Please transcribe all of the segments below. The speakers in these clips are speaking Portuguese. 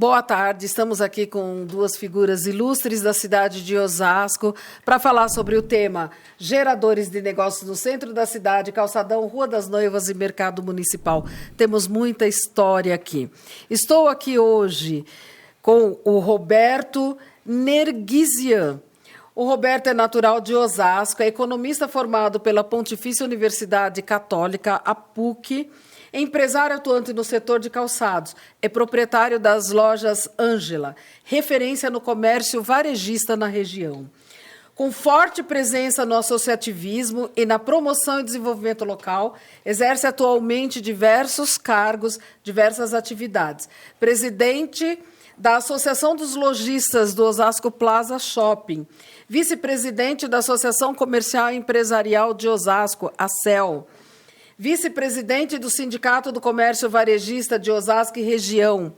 Boa tarde, estamos aqui com duas figuras ilustres da cidade de Osasco para falar sobre o tema geradores de negócios no centro da cidade, calçadão, Rua das Noivas e Mercado Municipal. Temos muita história aqui. Estou aqui hoje com o Roberto Nerguisian. O Roberto é natural de Osasco, é economista formado pela Pontifícia Universidade Católica, a PUC, empresário atuante no setor de calçados, é proprietário das lojas Ângela, referência no comércio varejista na região. Com forte presença no associativismo e na promoção e desenvolvimento local, exerce atualmente diversos cargos, diversas atividades. Presidente da Associação dos Lojistas do Osasco Plaza Shopping, vice-presidente da Associação Comercial e Empresarial de Osasco, a CEL, vice-presidente do Sindicato do Comércio Varejista de Osasco e Região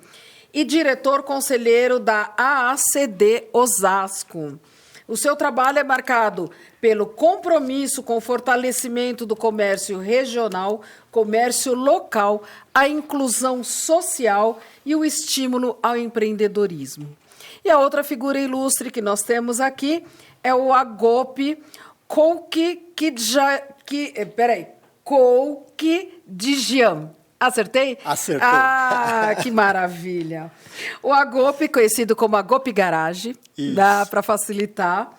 e diretor-conselheiro da AACD Osasco. O seu trabalho é marcado pelo compromisso com o fortalecimento do comércio regional, comércio local, a inclusão social e o estímulo ao empreendedorismo. E a outra figura ilustre que nós temos aqui é o Agope Koukidjian. Acertei? Acertou. Ah, que maravilha. O Agope, conhecido como Agope Garage, dá para facilitar.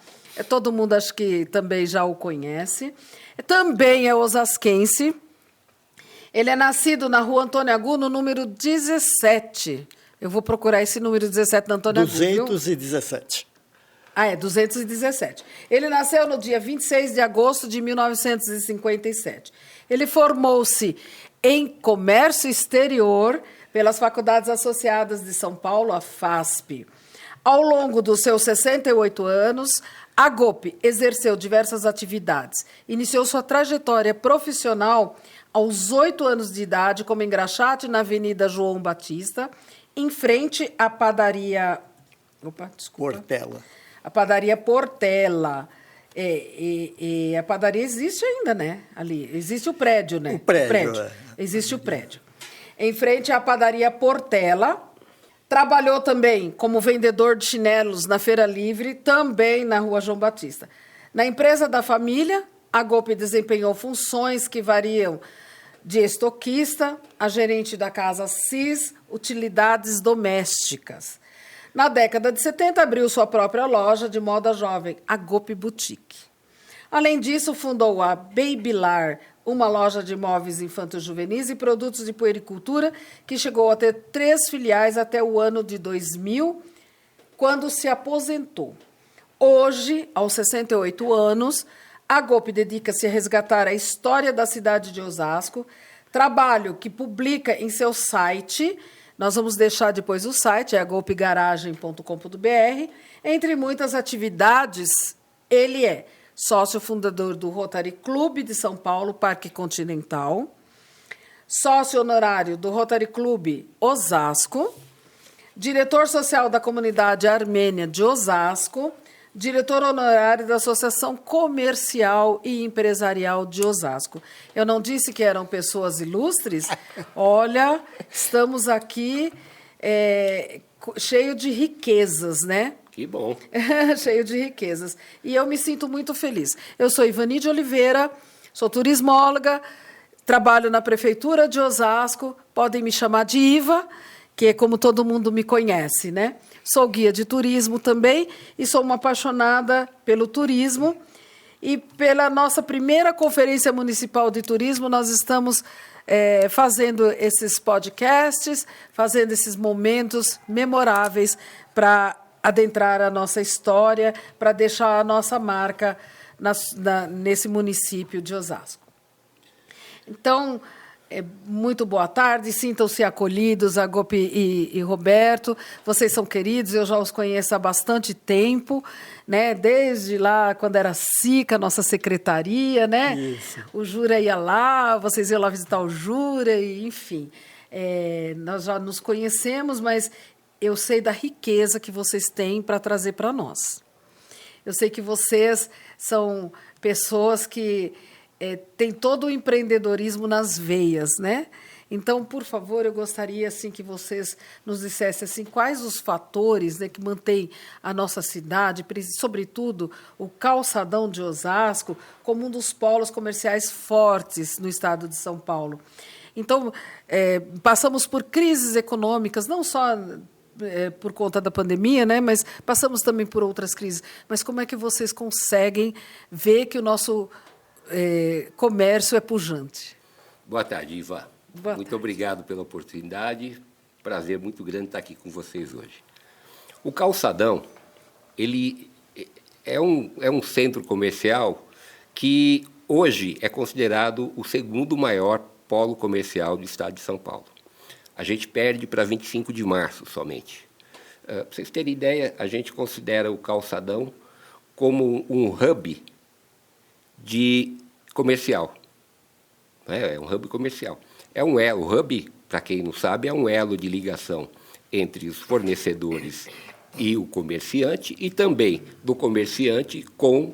Todo mundo acho que também já o conhece. Também é osasquense. Ele é nascido na Rua Antônio Agu, no número 17. Eu vou procurar esse número 17 da Antônio Agu. 217. Ah, é, 217. Ele nasceu no dia 26 de agosto de 1957. Ele formou-se em comércio exterior pelas Faculdades Associadas de São Paulo, a FASP. Ao longo dos seus 68 anos, Agope exerceu diversas atividades. Iniciou sua trajetória profissional aos 8 anos de idade como engraxate na Avenida João Batista, em frente à padaria... Portela. A padaria Portela. A padaria existe ainda, né? Ali. Existe o prédio, né? O prédio. Existe o prédio. Em frente à padaria Portela. Trabalhou também como vendedor de chinelos na Feira Livre, também na Rua João Batista. Na empresa da família, a Agope desempenhou funções que variam de estoquista a gerente da casa CIS, utilidades domésticas. Na década de 70, abriu sua própria loja de moda jovem, Agope Boutique. Além disso, fundou a Babylar, uma loja de móveis infanto-juvenis e produtos de puericultura, que chegou a ter 3 filiais até o ano de 2000, quando se aposentou. Hoje, aos 68 anos, a Agope dedica-se a resgatar a história da cidade de Osasco, trabalho que publica em seu site. Nós vamos deixar depois o site, é agopegaragem.com.br. Entre muitas atividades, ele é sócio fundador do Rotary Club de São Paulo, Parque Continental, sócio honorário do Rotary Club Osasco, diretor social da comunidade armênia de Osasco, diretor honorário da Associação Comercial e Empresarial de Osasco. Eu não disse que eram pessoas ilustres? Olha, estamos aqui cheio de riquezas, né? Que bom. Cheio de riquezas. E eu me sinto muito feliz. Eu sou Ivani de Oliveira, sou turismóloga, trabalho na Prefeitura de Osasco, podem me chamar de Iva, que é como todo mundo me conhece, né? Sou guia de turismo também e sou uma apaixonada pelo turismo. E pela nossa primeira Conferência Municipal de Turismo, nós estamos fazendo esses podcasts, fazendo esses momentos memoráveis para adentrar a nossa história, para deixar a nossa marca nesse município de Osasco. Então, muito boa tarde, sintam-se acolhidos, Agope e Roberto. Vocês são queridos, eu já os conheço há bastante tempo, né? Desde lá, quando era SICA, nossa secretaria, né? Isso. O Jura ia lá, vocês iam lá visitar o Jura, e, enfim. Nós já nos conhecemos, mas eu sei da riqueza que vocês têm para trazer para nós. Eu sei que vocês são pessoas que têm todo o empreendedorismo nas veias, né? Então, por favor, eu gostaria assim que vocês nos dissessem assim, quais os fatores, né, que mantêm a nossa cidade, sobretudo o calçadão de Osasco, como um dos polos comerciais fortes no estado de São Paulo. Então, passamos por crises econômicas, não só por conta da pandemia, né, mas passamos também por outras crises. Mas como é que vocês conseguem ver que o nosso comércio é pujante? Boa tarde, Iva. Muito obrigado pela oportunidade. Prazer muito grande estar aqui com vocês hoje. O calçadão, ele é um centro comercial que hoje é considerado o segundo maior polo comercial do estado de São Paulo. A gente perde para 25 de março somente. Para vocês terem ideia, a gente considera o calçadão como um hub comercial. É um hub comercial. É um elo. O hub, para quem não sabe, é um elo de ligação entre os fornecedores e o comerciante, e também do comerciante com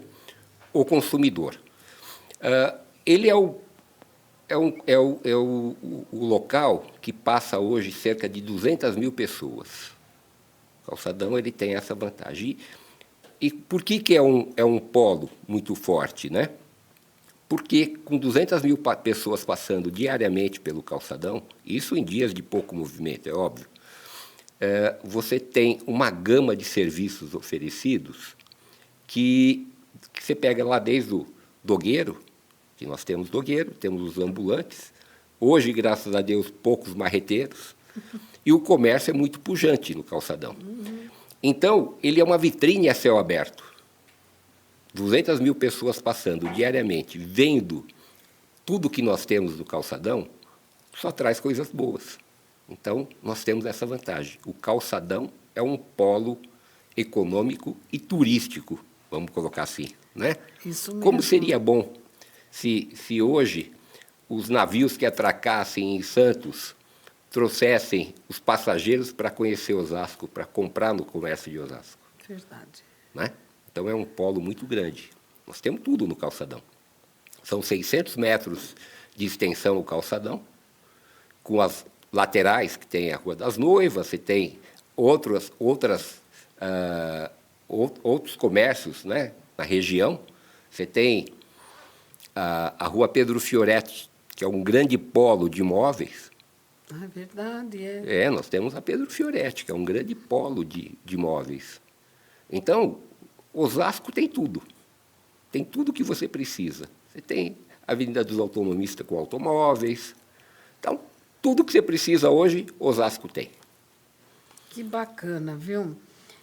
o consumidor. Ele é o local que passa hoje cerca de 200 mil pessoas. O calçadão ele tem essa vantagem. E por que é um polo muito forte, né? Porque com 200 mil pessoas passando diariamente pelo calçadão, isso em dias de pouco movimento, é óbvio, você tem uma gama de serviços oferecidos que você pega lá desde o dogueiro, que nós temos dogueiro, temos os ambulantes, hoje, graças a Deus, poucos marreteiros, e o comércio é muito pujante no calçadão. Então, ele é uma vitrine a céu aberto. 200 mil pessoas passando diariamente, vendo tudo que nós temos no calçadão, só traz coisas boas. Então, nós temos essa vantagem. O calçadão é um polo econômico e turístico, vamos colocar assim, né? Isso mesmo. Como seria bom se hoje os navios que atracassem em Santos trouxessem os passageiros para conhecer Osasco, para comprar no comércio de Osasco. Verdade. Né? Então, é um polo muito grande. Nós temos tudo no calçadão. São 600 metros de extensão o calçadão, com as laterais, que tem a Rua das Noivas, você tem outros comércios, né, na região. Você tem a Rua Pedro Fioretti, que é um grande polo de imóveis. É verdade, nós temos a Pedro Fioretti, que é um grande polo de imóveis. Então, Osasco tem tudo. Tem tudo que você precisa. Você tem a Avenida dos Autonomistas com automóveis. Então, tudo que você precisa hoje, Osasco tem. Que bacana, viu?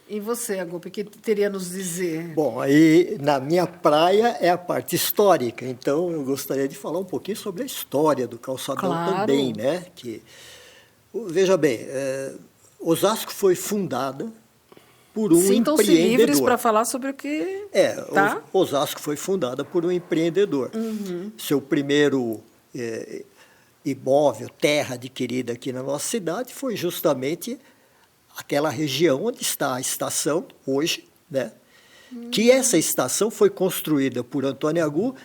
E você, Agope, o que teria a nos dizer? Bom, aí na minha praia é a parte histórica, então eu gostaria de falar um pouquinho sobre a história do calçadão também, né? Que, veja bem, Osasco foi fundada por um empreendedor. Sintam-se livres para falar sobre o que... tá? Osasco foi fundada por um empreendedor. Seu primeiro imóvel, terra adquirida aqui na nossa cidade, foi justamente aquela região onde está a estação hoje, né? Que essa estação foi construída por Antônio Agu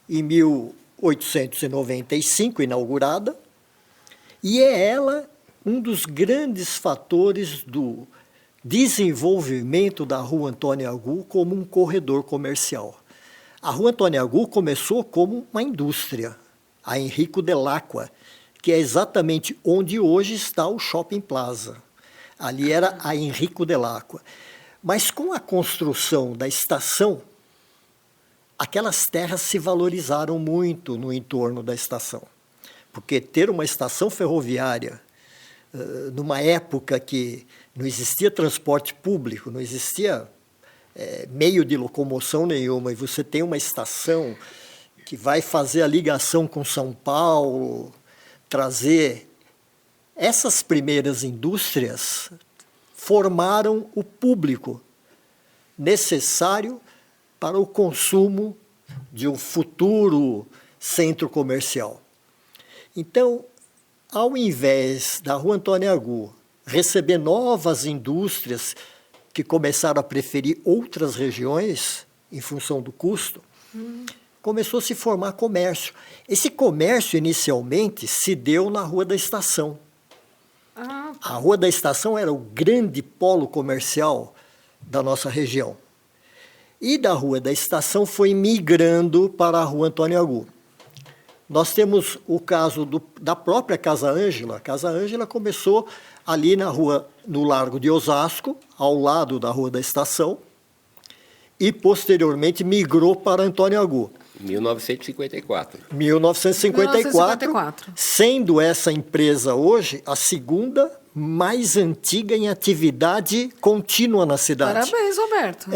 em 1895, inaugurada, e é ela um dos grandes fatores do desenvolvimento da Rua Antônio Agu como um corredor comercial. A Rua Antônio Agu começou como uma indústria, a Henrico Delacqua, que é exatamente onde hoje está o Shopping Plaza. Ali era a Henrico Delacqua. Mas com a construção da estação, aquelas terras se valorizaram muito no entorno da estação. Porque ter uma estação ferroviária, numa época que não existia transporte público, não existia meio de locomoção nenhuma, e você tem uma estação que vai fazer a ligação com São Paulo, trazer... Essas primeiras indústrias formaram o público necessário para o consumo de um futuro centro comercial. Então, ao invés da Rua Antônio Agu receber novas indústrias que começaram a preferir outras regiões em função do custo, começou a se formar comércio. Esse comércio, inicialmente, se deu na Rua da Estação. A Rua da Estação era o grande polo comercial da nossa região. E da Rua da Estação foi migrando para a Rua Antônio Agu. Nós temos o caso da própria Casa Ângela. A Casa Ângela começou ali no Largo de Osasco, ao lado da Rua da Estação, e posteriormente migrou para Antônio Agu. 1954. 1954, sendo essa empresa hoje a segunda mais antiga em atividade contínua na cidade. Parabéns, Roberto.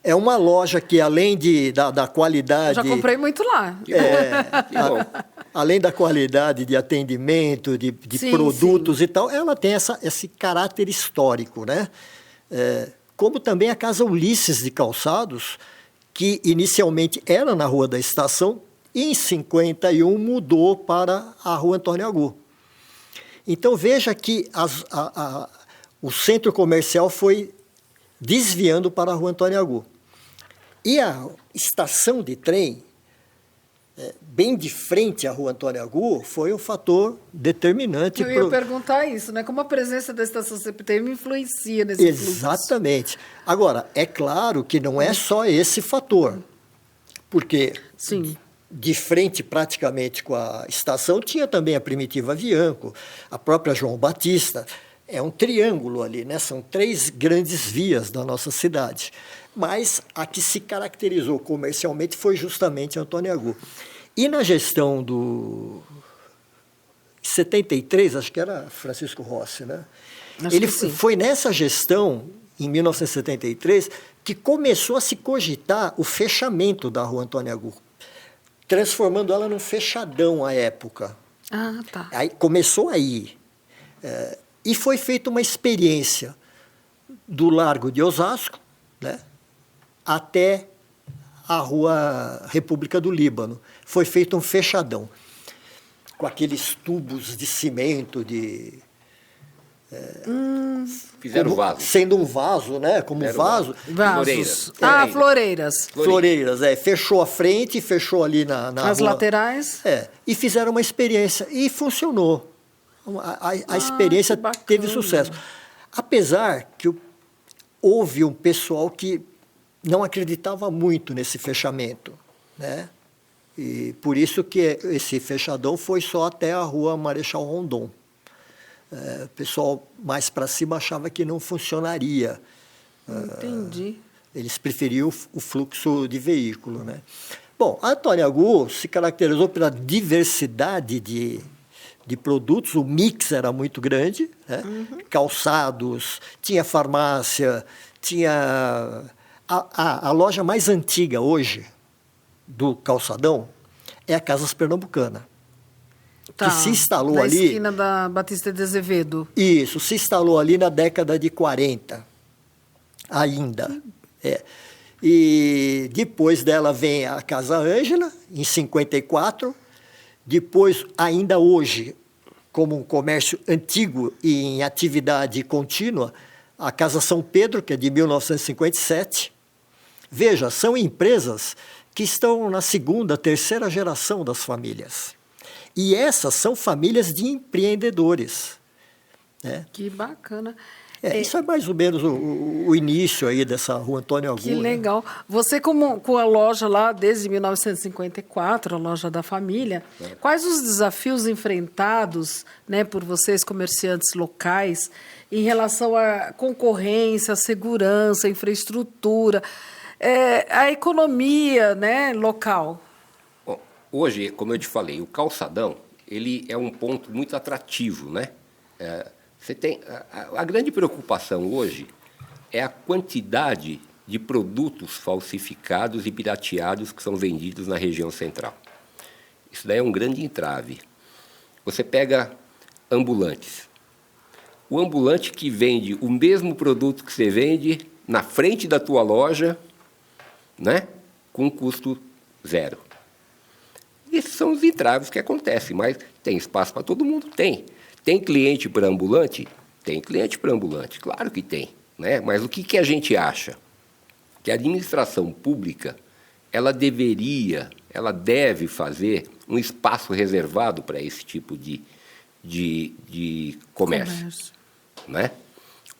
É uma loja que, além da qualidade... Eu já comprei muito lá. Além da qualidade de atendimento, de Sim, produtos sim. e tal, ela tem esse caráter histórico, né? Como também a Casa Ulisses de Calçados, que inicialmente era na Rua da Estação, e em 51 mudou para a Rua Antônio Agu. Então veja que o centro comercial foi desviando para a Rua Antônio Agu. E a estação de trem, bem de frente à Rua Antônio Agu, foi um fator determinante. Eu ia perguntar isso, né? Como a presença da estação CPTM influencia nesse fluxo? Exatamente. Agora, é claro que não é só esse fator, porque Sim. de frente praticamente com a estação tinha também a Primitiva Avianco, a própria João Batista. É um triângulo ali, né? São 3 grandes vias da nossa cidade. Mas a que se caracterizou comercialmente foi justamente Antônio Agu. E na gestão do 73, acho que era Francisco Rossi, né? Ele foi nessa gestão, em 1973, que começou a se cogitar o fechamento da Rua Antônio Agu, transformando ela num fechadão à época. Ah, tá. Aí, começou aí. E foi feita uma experiência do Largo de Osasco, né, até a Rua República do Líbano. Foi feito um fechadão, com aqueles tubos de cimento, Fizeram vaso. sendo um vaso, né, como um vaso. Vasos. Floreiras. Floreiras. Fechou a frente, fechou ali na As rua. laterais. E fizeram uma experiência, e funcionou. A experiência teve sucesso. Apesar que houve um pessoal que não acreditava muito nesse fechamento, né? E por isso que esse fechadão foi só até a Rua Marechal Rondon. O pessoal mais para cima achava que não funcionaria. Entendi. Eles preferiam o fluxo de veículo, né? Bom, a Antônio Agu se caracterizou pela diversidade de produtos, o mix era muito grande, né? Calçados, tinha farmácia, tinha... A loja mais antiga hoje do calçadão é a Casas Pernambucana, que se instalou na ali... esquina da Batista de Azevedo. Isso, se instalou ali na década de 40, ainda. E depois dela vem a Casa Ângela, em 54, depois, ainda hoje, como um comércio antigo e em atividade contínua, a Casa São Pedro, que é de 1957. Veja, são empresas que estão na segunda, terceira geração das famílias. E essas são famílias de empreendedores, né? Que bacana. Isso é mais ou menos o início aí dessa Rua Antônio Agu. Que legal. Você, com a loja lá desde 1954, a loja da família, quais os desafios enfrentados, né, por vocês, comerciantes locais, em relação à concorrência, à segurança, à infraestrutura, à economia, né, local? Bom, hoje, como eu te falei, o calçadão ele é um ponto muito atrativo, né? Você tem a grande preocupação hoje é a quantidade de produtos falsificados e pirateados que são vendidos na região central. Isso daí é um grande entrave. Você pega ambulantes. O ambulante que vende o mesmo produto que você vende na frente da tua loja, né, com custo zero. Esses são os entraves que acontecem, mas tem espaço para todo mundo? Tem. Tem cliente para ambulante? Tem cliente para ambulante, claro que tem, né? Mas o que a gente acha? Que a administração pública ela deve fazer um espaço reservado para esse tipo de comércio. Né?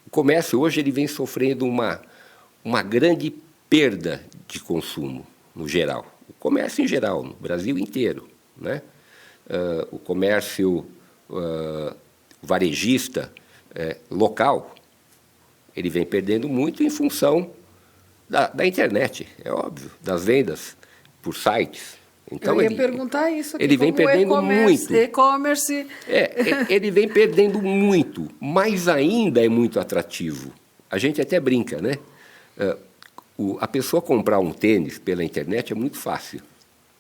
O comércio hoje ele vem sofrendo uma grande perda de consumo, no geral. O comércio em geral, no Brasil inteiro. Né? O comércio varejista local, ele vem perdendo muito em função da internet, é óbvio, das vendas por sites. Então, eu ia perguntar isso aqui. Ele vem perdendo muito. E-commerce. Ele vem perdendo muito, mas ainda é muito atrativo. A gente até brinca, né? A pessoa comprar um tênis pela internet é muito fácil.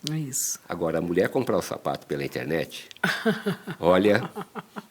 É isso. Agora, a mulher comprar o sapato pela internet, olha,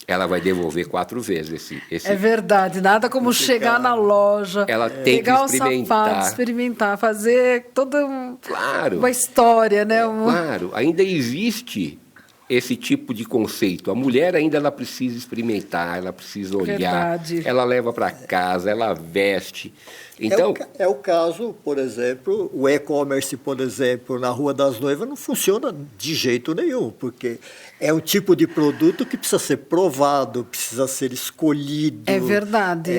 ela vai devolver 4 vezes esse. É verdade, nada como chegar na loja, ela tem pegar que experimentar. O sapato, experimentar, fazer toda uma história, né? Claro, ainda existe esse tipo de conceito. A mulher ainda ela precisa experimentar, ela precisa olhar, verdade. Ela leva para casa, ela veste. Então, é o caso, por exemplo, o e-commerce, por exemplo, na Rua das Noivas não funciona de jeito nenhum, porque é um tipo de produto que precisa ser provado, precisa ser escolhido. É verdade.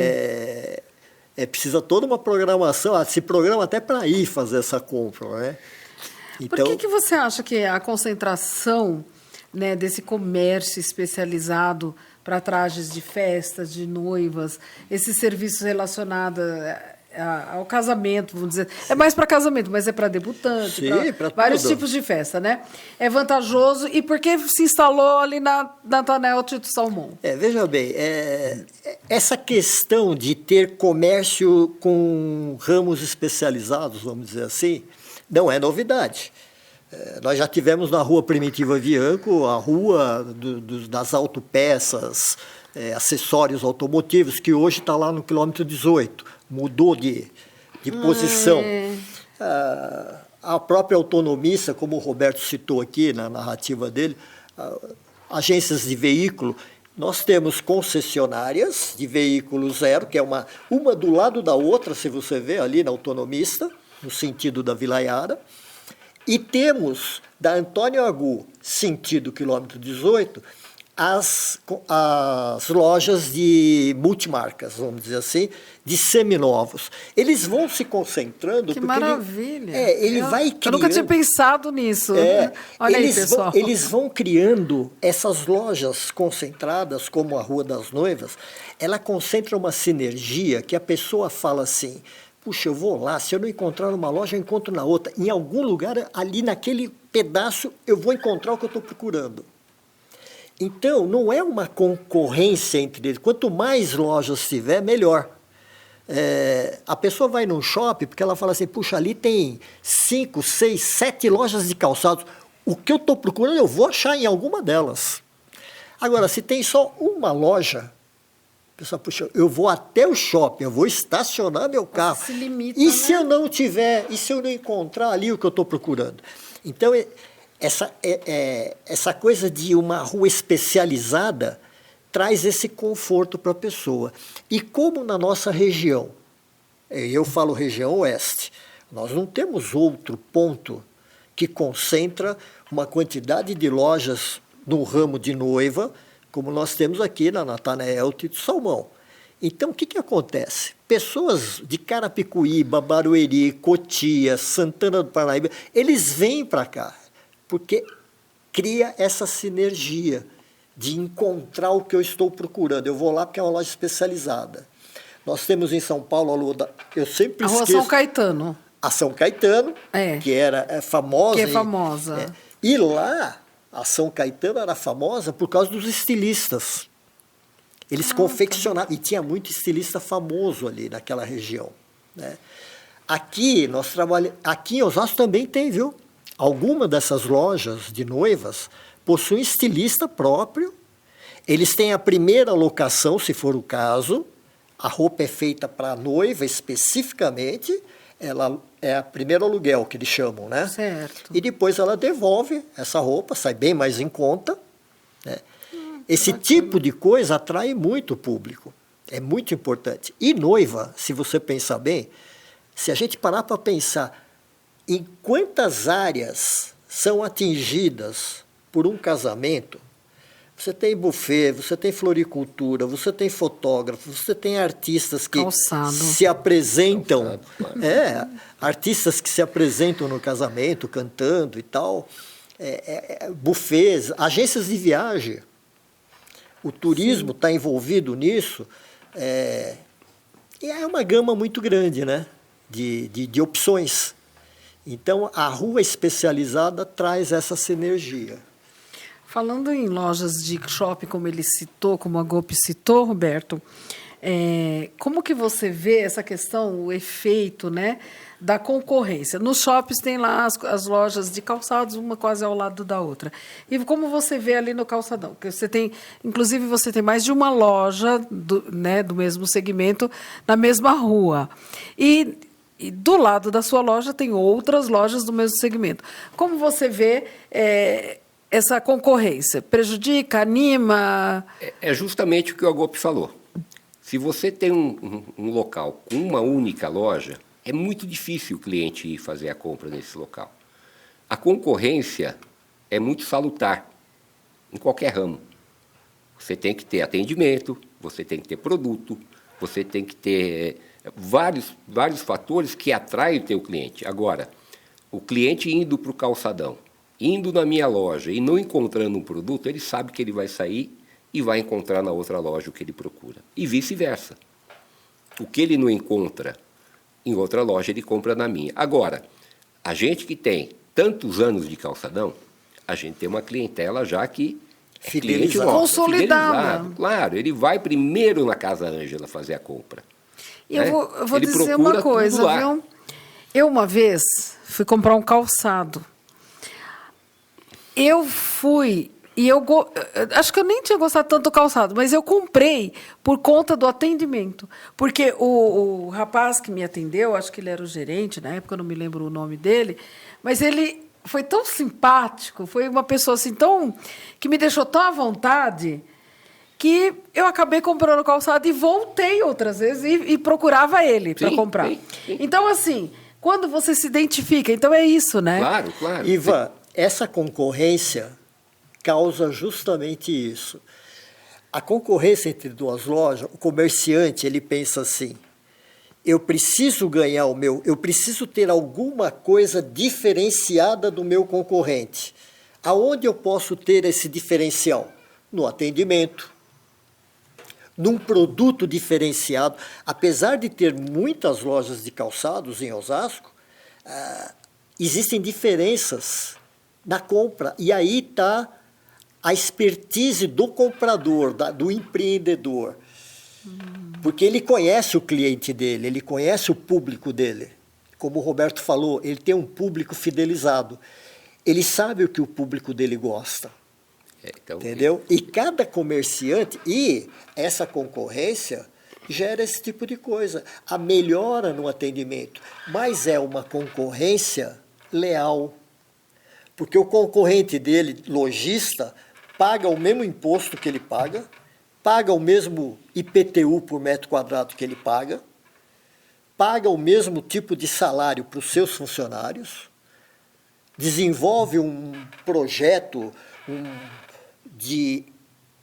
Precisa toda uma programação, se programa até para ir fazer essa compra, né? Então, por que você acha que a concentração, né, desse comércio especializado para trajes de festas, de noivas, esses serviços relacionados ao casamento, vamos dizer, é mais para casamento, mas é para debutante, para vários tipos de festa, né? É vantajoso. E por que se instalou ali na Natanael Tito Salmão? Veja bem, essa questão de ter comércio com ramos especializados, vamos dizer assim, não é novidade. Nós já tivemos na Rua Primitiva Vianco a rua das autopeças, acessórios automotivos, que hoje está lá no quilômetro 18, mudou de posição. A própria autonomista, como o Roberto citou aqui na narrativa dele, agências de veículo, nós temos concessionárias de veículo zero, que é uma do lado da outra, se você vê ali na autonomista, no sentido da Vila Yara. E temos, da Antônio Agu, sentido quilômetro 18, as lojas de multimarcas, vamos dizer assim, de seminovos. Eles vão se concentrando... Que maravilha! Ele vai criando... Eu nunca tinha pensado nisso. Olha aí, pessoal. Eles vão criando essas lojas concentradas, como a Rua das Noivas, ela concentra uma sinergia que a pessoa fala assim... Puxa, eu vou lá, se eu não encontrar numa loja, eu encontro na outra. Em algum lugar, ali naquele pedaço, eu vou encontrar o que eu estou procurando. Então, não é uma concorrência entre eles. Quanto mais lojas tiver, melhor. A pessoa vai num shopping porque ela fala assim, puxa, ali tem 5, 6, 7 lojas de calçados. O que eu estou procurando, eu vou achar em alguma delas. Agora, se tem só uma loja... Pessoal, puxa, eu vou até o shopping, eu vou estacionar meu carro. Se limita, e se eu não tiver, e se eu não encontrar ali o que eu estou procurando? Então, essa coisa de uma rua especializada traz esse conforto para a pessoa. E como na nossa região, eu falo região oeste, nós não temos outro ponto que concentra uma quantidade de lojas no ramo de noiva, como nós temos aqui na Natanael Tito Salmão. Então, o que acontece? Pessoas de Carapicuíba, Barueri, Cotia, Santana do Parnaíba, eles vêm para cá, porque cria essa sinergia de encontrar o que eu estou procurando. Eu vou lá porque é uma loja especializada. Nós temos em São Paulo a Rua eu sempre esqueço. A Rua São Caetano. A São Caetano, que é famosa. Que é famosa. E lá... A São Caetano era famosa por causa dos estilistas. Eles confeccionavam, e tinha muito estilista famoso ali naquela região. Né? Aqui em Osasco também tem, viu? Alguma dessas lojas de noivas possuem estilista próprio. Eles têm a primeira locação, se for o caso. A roupa é feita para a noiva especificamente. Ela é a primeiro aluguel, que eles chamam, né? Certo. E depois ela devolve essa roupa, sai bem mais em conta. Né? Esse tipo de coisa atrai muito o público. É muito importante. E noiva, se você pensar bem, se a gente parar para pensar em quantas áreas são atingidas por um casamento. Você tem buffet, você tem floricultura, você tem fotógrafo, você tem artistas que se apresentam, artistas que se apresentam no casamento, cantando e tal, buffets, agências de viagem. O turismo está envolvido nisso, e é uma gama muito grande, né, de opções. Então, a rua especializada traz essa sinergia. Falando em lojas de shopping, como ele citou, como a Gopi citou, Roberto, como que você vê essa questão, o efeito, né, da concorrência? Nos shoppings tem lá as lojas de calçados, uma quase ao lado da outra. E como você vê ali no calçadão? Porque você tem, inclusive, você tem mais de uma loja do mesmo segmento na mesma rua. E do lado da sua loja tem outras lojas do mesmo segmento. Como você vê essa concorrência? Prejudica, anima? É justamente o que o Agop falou. Se você tem um local com uma única loja, é muito difícil o cliente ir fazer a compra nesse local. A concorrência é muito salutar, em qualquer ramo. Você tem que ter atendimento, você tem que ter produto, você tem que ter vários fatores que atraem o teu cliente. Agora, o cliente indo para o calçadão, indo na minha loja e não encontrando um produto, ele sabe que ele vai sair e vai encontrar na outra loja o que ele procura. E vice-versa. O que ele não encontra em outra loja, ele compra na minha. Agora, a gente que tem tantos anos de calçadão, a gente tem uma clientela já que é cliente nosso, consolidada. Claro, ele vai primeiro na Casa Ângela fazer a compra. E eu vou dizer uma coisa, viu? Eu, uma vez, fui comprar um calçado. Eu fui, e acho que eu nem tinha gostado tanto do calçado, mas eu comprei por conta do atendimento. Porque o rapaz que me atendeu, acho que ele era o gerente, na época eu não me lembro o nome dele, mas ele foi tão simpático, foi uma pessoa assim que me deixou tão à vontade, que eu acabei comprando o calçado e voltei outras vezes e procurava ele para comprar. Sim. Então, assim, quando você se identifica, então é isso, né? Claro. Ivan, essa concorrência causa justamente isso. A concorrência entre duas lojas, o comerciante, ele pensa assim, eu preciso ganhar eu preciso ter alguma coisa diferenciada do meu concorrente. Aonde eu posso ter esse diferencial? No atendimento, num produto diferenciado. Apesar de ter muitas lojas de calçados em Osasco, existem diferenças na compra. E aí está a expertise do comprador, do empreendedor. Porque ele conhece o cliente dele, ele conhece o público dele. Como o Roberto falou, ele tem um público fidelizado. Ele sabe o que o público dele gosta. Entendeu? E cada comerciante, e essa concorrência gera esse tipo de coisa. A melhora no atendimento, mas é uma concorrência leal. Porque o concorrente dele, lojista, paga o mesmo imposto que ele paga o mesmo IPTU por metro quadrado que ele paga o mesmo tipo de salário para os seus funcionários, desenvolve um projeto de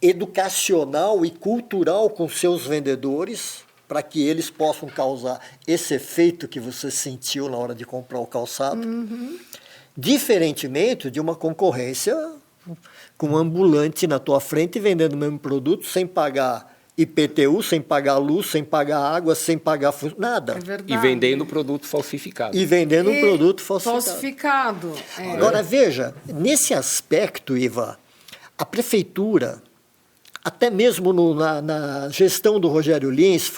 educacional e cultural com seus vendedores, para que eles possam causar esse efeito que você sentiu na hora de comprar o calçado. Diferentemente de uma concorrência com um ambulante na tua frente vendendo o mesmo produto sem pagar IPTU, sem pagar luz, sem pagar água, sem pagar nada. É verdade. E vendendo produto falsificado. Um produto falsificado. Agora, veja, nesse aspecto, Iva, a prefeitura, até mesmo na gestão do Rogério Lins,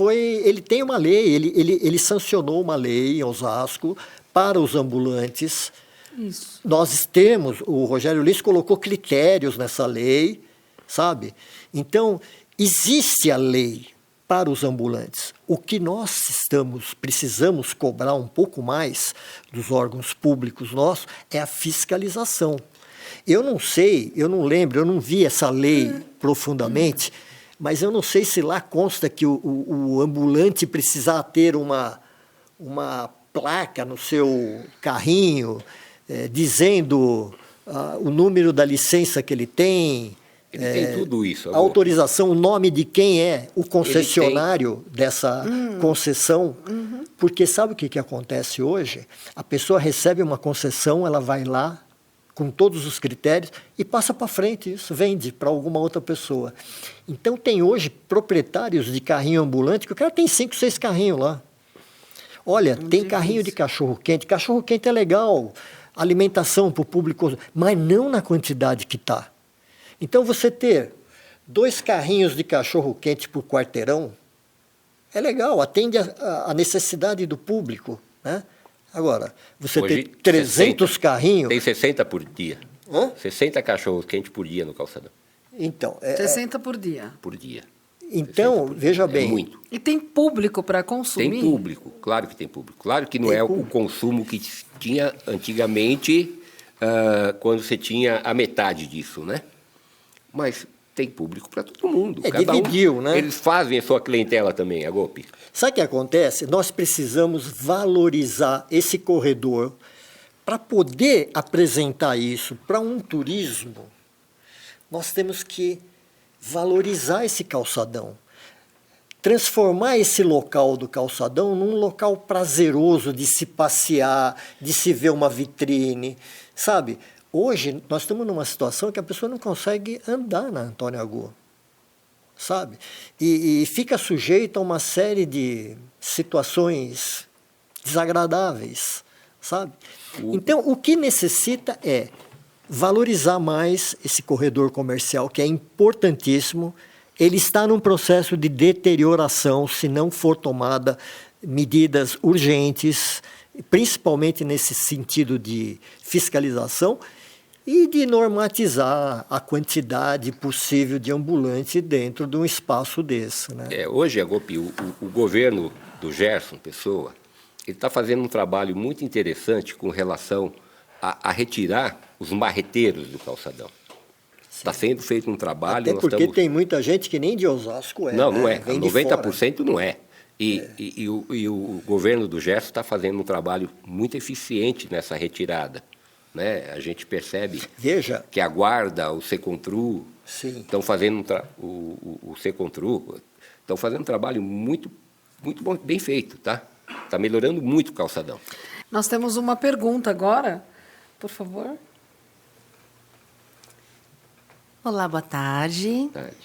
ele tem uma lei, ele sancionou uma lei em Osasco para os ambulantes. Isso. Nós temos, o Rogério Lins colocou critérios nessa lei, sabe? Então, existe a lei para os ambulantes. O que nós precisamos cobrar um pouco mais dos órgãos públicos nossos é a fiscalização. Eu não sei, eu não lembro, eu não vi essa lei profundamente, mas eu não sei se lá consta que o ambulante precisar ter uma placa no seu carrinho, dizendo o número da licença que ele tem. Ele tem tudo isso. A autorização, o nome de quem é o concessionário dessa concessão. Porque sabe o que acontece hoje? A pessoa recebe uma concessão, ela vai lá com todos os critérios e passa para frente isso, vende para alguma outra pessoa. Então tem hoje proprietários de carrinho ambulante que o cara tem 5, 6 carrinhos lá. Olha, tem carrinho de cachorro-quente. Cachorro-quente é legal, alimentação para o público, mas não na quantidade que está. Então, você ter 2 carrinhos de cachorro-quente por quarteirão é legal, atende a necessidade do público, né? Agora, você Hoje, ter 300 carrinhos... Tem 60 por dia. Hã? 60 cachorros-quentes por dia no calçadão. Então, 60 por dia. Por dia. Então, veja bem... É muito. E tem público para consumir? Tem público, claro que tem público. Claro que não é o consumo que tinha antigamente, quando você tinha a metade disso, né? Mas tem público para todo mundo. Dividiu, né? Eles fazem a sua clientela também, a Golpe. Sabe o que acontece? Nós precisamos valorizar esse corredor para poder apresentar isso para um turismo. Nós temos que valorizar esse calçadão, transformar esse local do calçadão num local prazeroso de se passear, de se ver uma vitrine, sabe? Hoje, nós estamos numa situação que a pessoa não consegue andar na Antônio Agu, sabe? E fica sujeita a uma série de situações desagradáveis, sabe? Então, o que necessita é valorizar mais esse corredor comercial, que é importantíssimo. Ele está num processo de deterioração, se não for tomada medidas urgentes, principalmente nesse sentido de fiscalização, e de normatizar a quantidade possível de ambulante dentro de um espaço desse, né? Hoje, Golpe, o governo do Gerson Pessoa, ele está fazendo um trabalho muito interessante com relação a retirar os marreteiros do calçadão. Está sendo feito um trabalho... Até porque tem muita gente que nem de Osasco é. Não, né? não é. Vem 90% não é. E o governo do Gerson está fazendo um trabalho muito eficiente nessa retirada. Né? A gente percebe que a Guarda, o Secontru, estão fazendo o Secontru, estão fazendo um trabalho muito, muito bom, bem feito, tá? Está melhorando muito o calçadão. Nós temos uma pergunta agora, por favor. Olá, boa tarde. Boa tarde.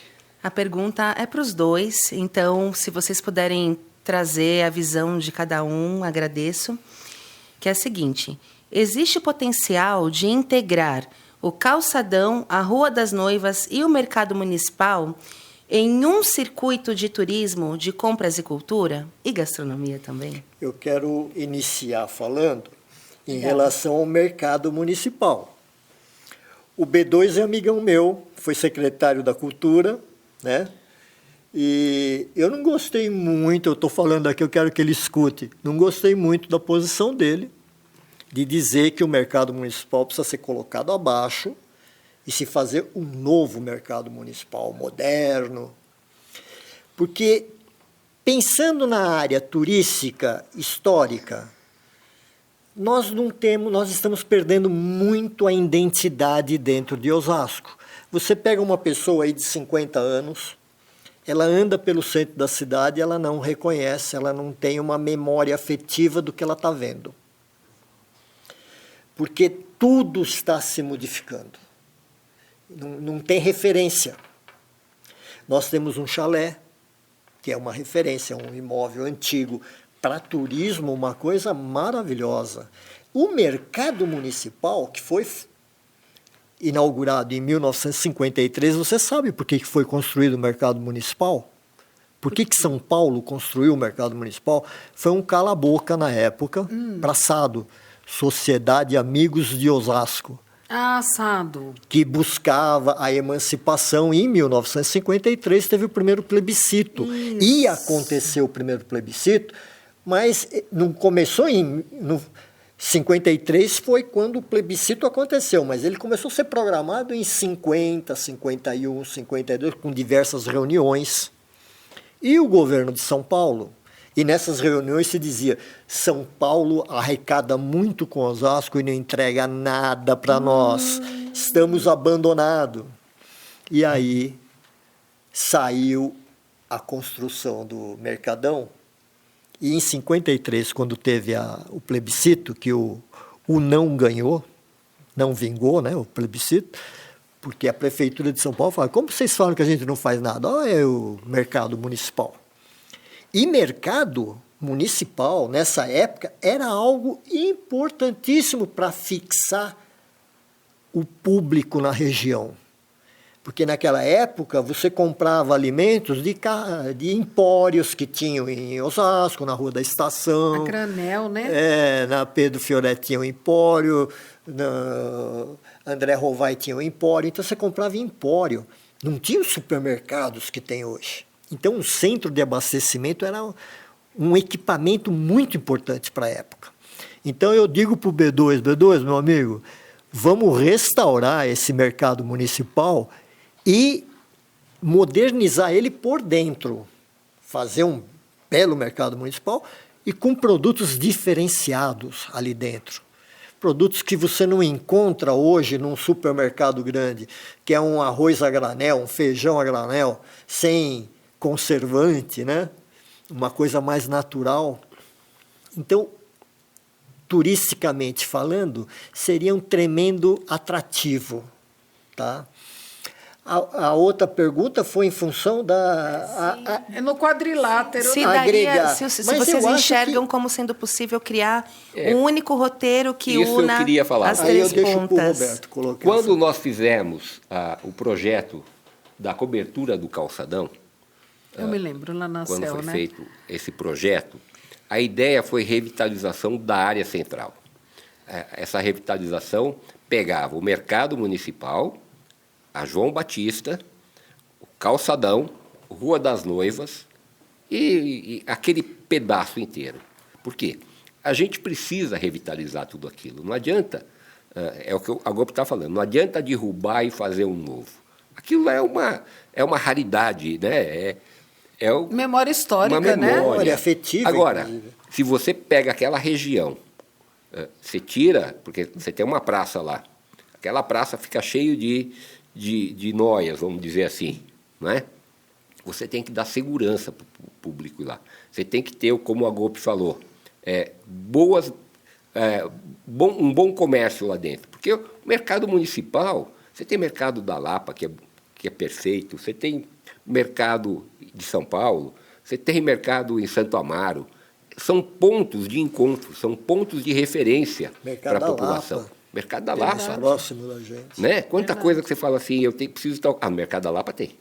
A pergunta é para os dois, então, se vocês puderem trazer a visão de cada um, agradeço. Que é a seguinte: existe o potencial de integrar o calçadão, a Rua das Noivas e o mercado municipal em um circuito de turismo, de compras e cultura e gastronomia também? Eu quero iniciar falando em relação ao mercado municipal. O B2 é amigão meu, foi secretário da Cultura, né? E eu não gostei muito, eu estou falando aqui, eu quero que ele escute, não gostei muito da posição dele, de dizer que o mercado municipal precisa ser colocado abaixo e se fazer um novo mercado municipal moderno. Porque, pensando na área turística, histórica, nós estamos perdendo muito a identidade dentro de Osasco. Você pega uma pessoa aí de 50 anos, ela anda pelo centro da cidade, ela não reconhece, ela não tem uma memória afetiva do que ela está vendo. Porque tudo está se modificando. Não tem referência. Nós temos um chalé, que é uma referência, um imóvel antigo, para turismo, uma coisa maravilhosa. O mercado municipal, que foi inaugurado em 1953, você sabe por que foi construído o mercado municipal? Por que São Paulo construiu o mercado municipal? Foi um cala-boca na época, praçado, Sociedade Amigos de Osasco. Assado. Que buscava a emancipação. Em 1953 teve o primeiro plebiscito. Isso. Ia acontecer o primeiro plebiscito, mas não começou em 53 foi quando o plebiscito aconteceu, mas ele começou a ser programado em 50, 51, 52, com diversas reuniões. E o governo de São Paulo E nessas reuniões se dizia, São Paulo arrecada muito com Osasco e não entrega nada para nós. Estamos abandonados. E aí saiu a construção do Mercadão. E em 53, quando teve o plebiscito, que o não ganhou, não vingou, né, o plebiscito, porque a Prefeitura de São Paulo falou, como vocês falam que a gente não faz nada? Olha o mercado municipal. E mercado municipal, nessa época, era algo importantíssimo para fixar o público na região. Porque naquela época você comprava alimentos de empórios que tinham em Osasco, na Rua da Estação. A granel, né? Na Pedro Fioretti tinha um empório, na André Rovai tinha um empório. Então você comprava em empório. Não tinha os supermercados que tem hoje. Então, o centro de abastecimento era um equipamento muito importante para a época. Então, eu digo para o B2, meu amigo, vamos restaurar esse mercado municipal e modernizar ele por dentro. Fazer um belo mercado municipal e com produtos diferenciados ali dentro. Produtos que você não encontra hoje num supermercado grande, que é um arroz a granel, um feijão a granel, sem conservante, né? Uma coisa mais natural. Então, turisticamente falando, seria um tremendo atrativo. Tá? A outra pergunta foi em função da... É no quadrilátero. Se, agregar. se Mas vocês eu acho enxergam que- como sendo possível criar um único roteiro que Isso eu una queria falar. as Aí eu três deixo para o pontas. Roberto colocar. Quando nós fizemos o projeto da cobertura do calçadão, Eu me lembro, lá na quando CEL, foi né? feito esse projeto, a ideia foi revitalização da área central. Essa revitalização pegava o mercado municipal, a João Batista, o calçadão, Rua das Noivas e aquele pedaço inteiro. Por quê? A gente precisa revitalizar tudo aquilo. Não adianta, é o que a Gopo está falando, não adianta derrubar e fazer um novo. Aquilo é uma raridade, né? Memória histórica, uma né? memória afetiva, Agora, inclusive. se você pega aquela região, você tira, porque você tem uma praça lá, aquela praça fica cheio de noias, vamos dizer assim, não é? Você tem que dar segurança para o público lá. Você tem que ter, como a Gopi falou, um bom comércio lá dentro. Porque o mercado municipal, você tem mercado da Lapa, que é perfeito, você tem mercado de São Paulo, você tem mercado em Santo Amaro. São pontos de encontro, são pontos de referência Mercado para a da população. Lapa. Mercado da Mais Lapa. próximo da gente. Né? Quanta coisa que você fala assim, preciso tal. No Mercado da Lapa tem.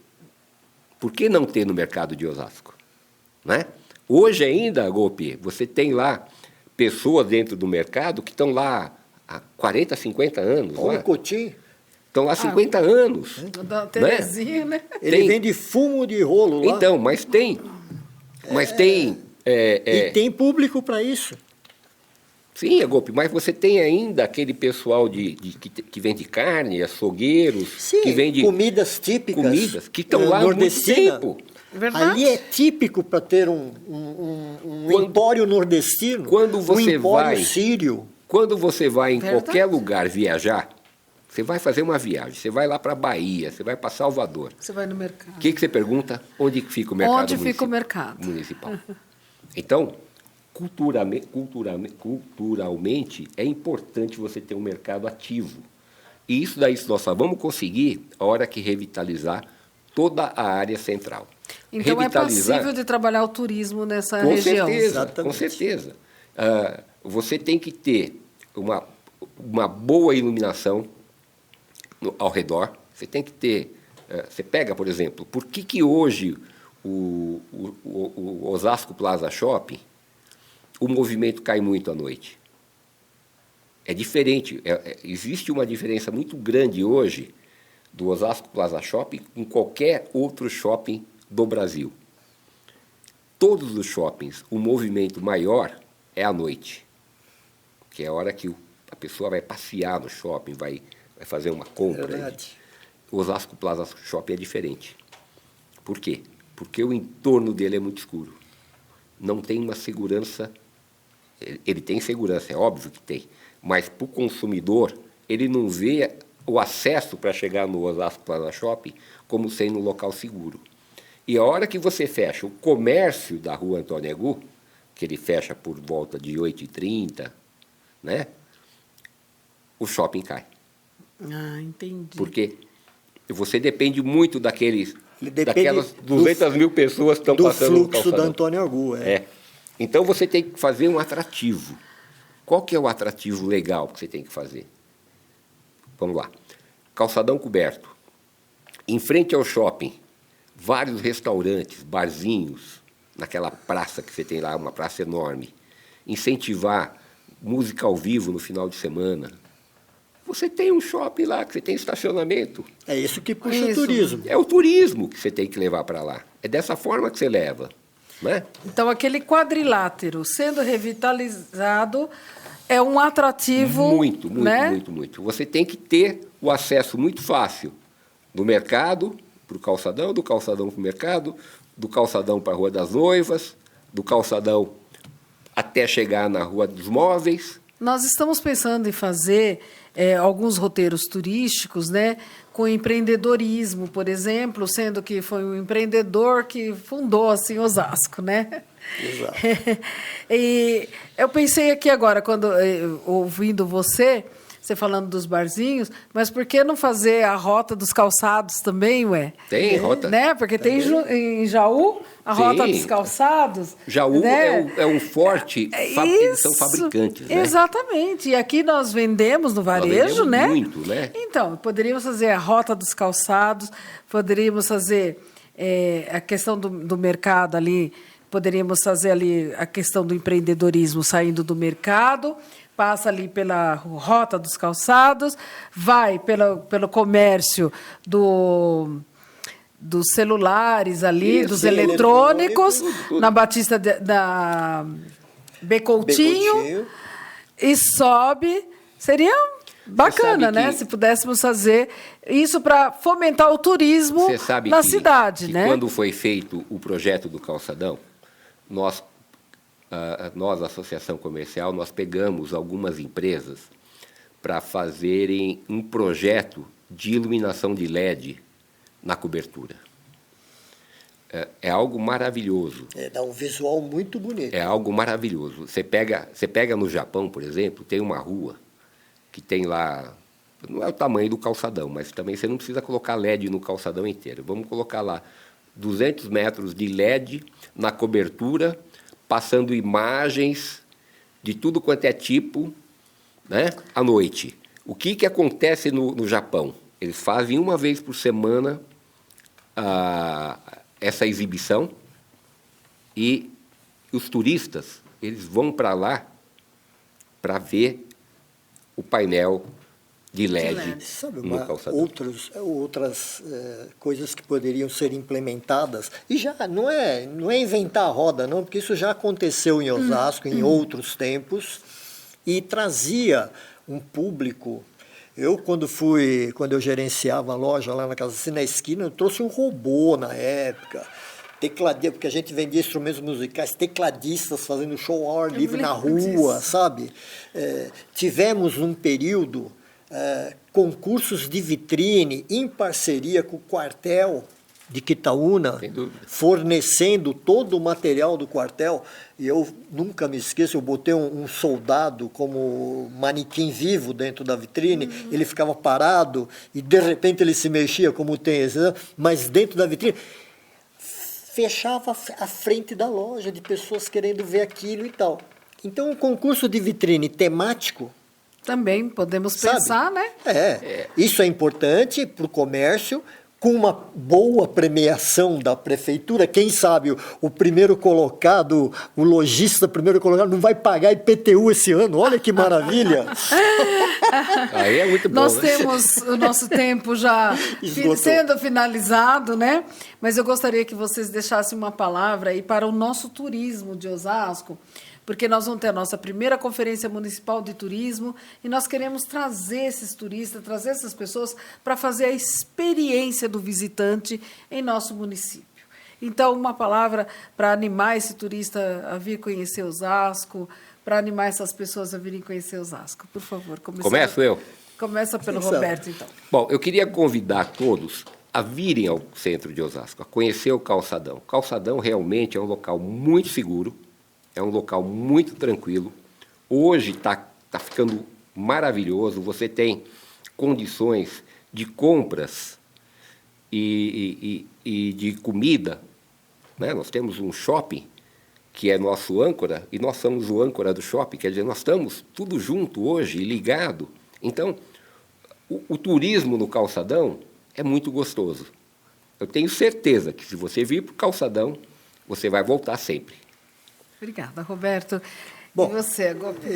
Por que não ter no mercado de Osasco? Né? Hoje ainda, Gopi, você tem lá pessoas dentro do mercado que estão lá há 40, 50 anos. Olha Lá. o Cotim, Estão lá há 50 anos. Da Terezinha, né? ele Tem- vende fumo de rolo lá. Então, mas tem. E tem público para isso. Sim, Gopi, mas você tem ainda aquele pessoal que vende carne, açougueiros, Sim, que vende comidas típicas. comidas, que estão lá há muito nordestina. tempo. Verdade. Ali é típico para ter um empório nordestino, quando você um empório vai- sírio. Quando você vai em Verdade. qualquer lugar viajar, você vai fazer uma viagem, você vai lá para a Bahia, você vai para Salvador. Você vai no mercado. O que você pergunta? Onde que fica o mercado Onde fica o mercado? municipal? Então, culturalmente, é importante você ter um mercado ativo. E isso daí nós só vamos conseguir a hora que revitalizar toda a área central. Então Revitalizar- é passível de trabalhar o turismo nessa com região. certeza, Exatamente. com certeza. Você tem que ter uma boa iluminação ao redor. Você tem que ter... você pega, por exemplo, por que hoje o Osasco Plaza Shopping, o movimento cai muito à noite? É diferente. Existe uma diferença muito grande hoje do Osasco Plaza Shopping com qualquer outro shopping do Brasil. Todos os shoppings, o movimento maior é à noite, que é a hora que a pessoa vai passear no shopping, vai fazer uma compra. Verdade. O Osasco Plaza Shopping é diferente. Por quê? Porque o entorno dele é muito escuro. não tem uma segurança. Ele tem segurança, é óbvio que tem, mas para o consumidor, ele não vê o acesso para chegar no Osasco Plaza Shopping como sendo um local seguro. E a hora que você fecha o comércio da Rua Antônio Agu, que ele fecha por volta de 8h30, né, o shopping cai. Ah, entendi. Porque você depende muito daquelas Ele 200 mil pessoas que estão do passando no fluxo calçadão. da Antônio Agu. É. Então, você tem que fazer um atrativo. Qual que é o atrativo legal que você tem que fazer? Vamos lá. Calçadão coberto. Em frente ao shopping, vários restaurantes, barzinhos, naquela praça que você tem lá, uma praça enorme. Incentivar música ao vivo no final de semana. Você tem um shopping lá, que você tem estacionamento. É isso que puxa o Isso. turismo. É o turismo que você tem que levar para lá. É dessa forma que você leva. Né? Então, aquele quadrilátero sendo revitalizado é um atrativo. Muito. Né? Você tem que ter o acesso muito fácil do mercado para o calçadão, do calçadão para o mercado, do calçadão para a Rua das Noivas, do calçadão até chegar na Rua dos Móveis. Nós estamos pensando em fazer alguns roteiros turísticos, né, com empreendedorismo, por exemplo, sendo que foi um empreendedor que fundou assim Osasco, né? Exato. E eu pensei aqui agora, quando ouvindo você falando dos barzinhos, mas por que não fazer a rota dos calçados também, ué? Tem rota. Né? Porque tem em Jaú a Sim. rota dos calçados. Jaú né? é um forte, eles são Isso, fabricantes, né? Exatamente. E aqui nós vendemos no varejo, vendemos né? muito, né? Então, poderíamos fazer a rota dos calçados, poderíamos fazer a questão do mercado ali, poderíamos fazer ali a questão do empreendedorismo saindo do mercado, passa ali pela rota dos calçados, vai pelo comércio dos celulares ali, Isso, dos eletrônicos, eletrônicos, tudo. na Batista da Becoutinho, Becoutinho. e sobe. Seria bacana, sabe né? que- Se pudéssemos fazer isso para fomentar o turismo Você sabe na que, cidade, que né? quando foi feito o projeto do calçadão, nós, a Associação Comercial, nós pegamos algumas empresas para fazerem um projeto de iluminação de LED na cobertura. É algo maravilhoso. Dá um visual muito bonito. É algo maravilhoso. Você pega no Japão, por exemplo, tem uma rua que tem lá, não é o tamanho do calçadão, mas também você não precisa colocar LED no calçadão inteiro. Vamos colocar lá 200 metros de LED na cobertura, passando imagens de tudo quanto é tipo, né, à noite. O que acontece no Japão? Eles fazem uma vez por semana essa exibição e os turistas eles vão para lá para ver o painel de LED Sabe, no calçadão. outras coisas que poderiam ser implementadas, e já não é inventar a roda, não, porque isso já aconteceu em Osasco em outros tempos, e trazia um público. Quando eu gerenciava a loja lá na Casa assim, na esquina, eu trouxe um robô na época, porque a gente vendia instrumentos musicais, tecladistas fazendo show ao ar livre na rua, sabe? Tivemos um período concursos de vitrine em parceria com o quartel de Quitaúna, fornecendo todo o material do quartel. E eu nunca me esqueço, eu botei um soldado como manequim vivo dentro da vitrine, ele ficava parado e de repente ele se mexia como tem esse, mas dentro da vitrine fechava a frente da loja de pessoas querendo ver aquilo e tal. Então, um concurso de vitrine temático, Também podemos sabe? pensar, né? Isso é importante para o comércio, com uma boa premiação da prefeitura. Quem sabe o primeiro colocado, o lojista primeiro colocado, não vai pagar IPTU esse ano. Olha que maravilha! Aí é muito bom. Nós né? temos o nosso tempo já Esgotou. sendo finalizado, né? Mas eu gostaria que vocês deixassem uma palavra aí para o nosso turismo de Osasco, porque nós vamos ter a nossa primeira Conferência Municipal de Turismo e nós queremos trazer esses turistas, trazer essas pessoas para fazer a experiência do visitante em nosso município. Então, uma palavra para animar esse turista a vir conhecer Osasco, para animar essas pessoas a virem conhecer Osasco. Por favor, Começo eu? Começa pelo Atenção. Roberto, então. Bom, eu queria convidar todos a virem ao centro de Osasco, a conhecer o Calçadão. O Calçadão realmente é um local muito seguro, é um local muito tranquilo. Hoje está ficando maravilhoso, você tem condições de compras e de comida, né? Nós temos um shopping que é nosso âncora, e nós somos o âncora do shopping, quer dizer, nós estamos tudo junto hoje, ligado. Então, o turismo no Calçadão é muito gostoso. Eu tenho certeza que se você vir para o Calçadão, você vai voltar sempre. Obrigada, Roberto. Bom, e você, Gopi?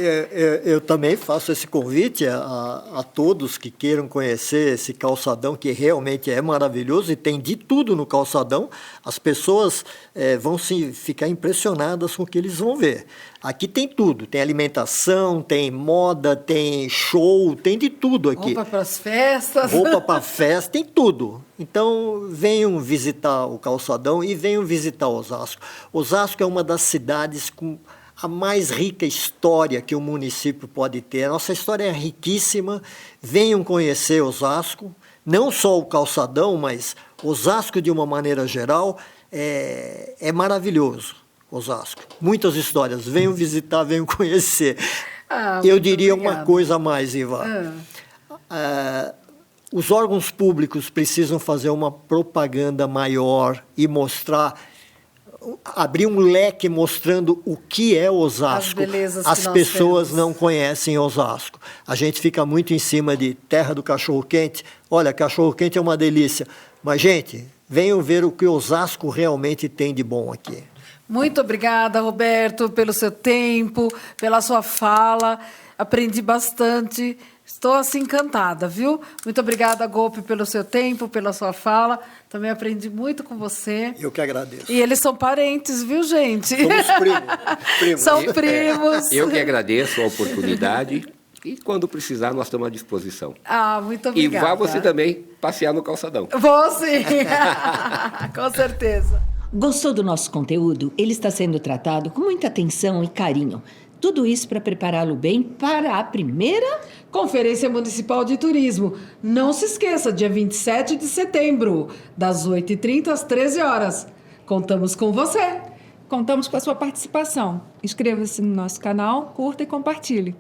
Eu também faço esse convite a todos que queiram conhecer esse calçadão, que realmente é maravilhoso e tem de tudo no calçadão. As pessoas vão ficar impressionadas com o que eles vão ver. Aqui tem tudo, tem alimentação, tem moda, tem show, tem de tudo aqui. Roupa para as festas. Roupa para festa, tem tudo. Então, venham visitar o calçadão e venham visitar Osasco. Osasco é uma das cidades com a mais rica história que o município pode ter. A nossa história é riquíssima. Venham conhecer Osasco, não só o calçadão, mas Osasco de uma maneira geral. É maravilhoso, Osasco. Muitas histórias. Venham visitar, venham conhecer. Eu diria uma coisa a mais, Iva. Os órgãos públicos precisam fazer uma propaganda maior e mostrar, abrir um leque mostrando o que é Osasco. As pessoas não conhecem Osasco. A gente fica muito em cima de terra do cachorro-quente. Olha, cachorro-quente é uma delícia. Mas, gente, venham ver o que Osasco realmente tem de bom aqui. Muito obrigada, Roberto, pelo seu tempo, pela sua fala. Aprendi bastante. Estou assim encantada, viu? Muito obrigada, Gopi, pelo seu tempo, pela sua fala. Também aprendi muito com você. Eu que agradeço. E eles são parentes, viu, gente? Somos primos. São primos. Eu que agradeço a oportunidade e, quando precisar, nós estamos à disposição. Muito obrigada. E vá você também passear no Calçadão. Vou sim, com certeza. Gostou do nosso conteúdo? Ele está sendo tratado com muita atenção e carinho. Tudo isso para prepará-lo bem para a primeira Conferência Municipal de Turismo. Não se esqueça, dia 27 de setembro, das 8h30 às 13 horas. Contamos com você. Contamos com a sua participação. Inscreva-se no nosso canal, curta e compartilhe.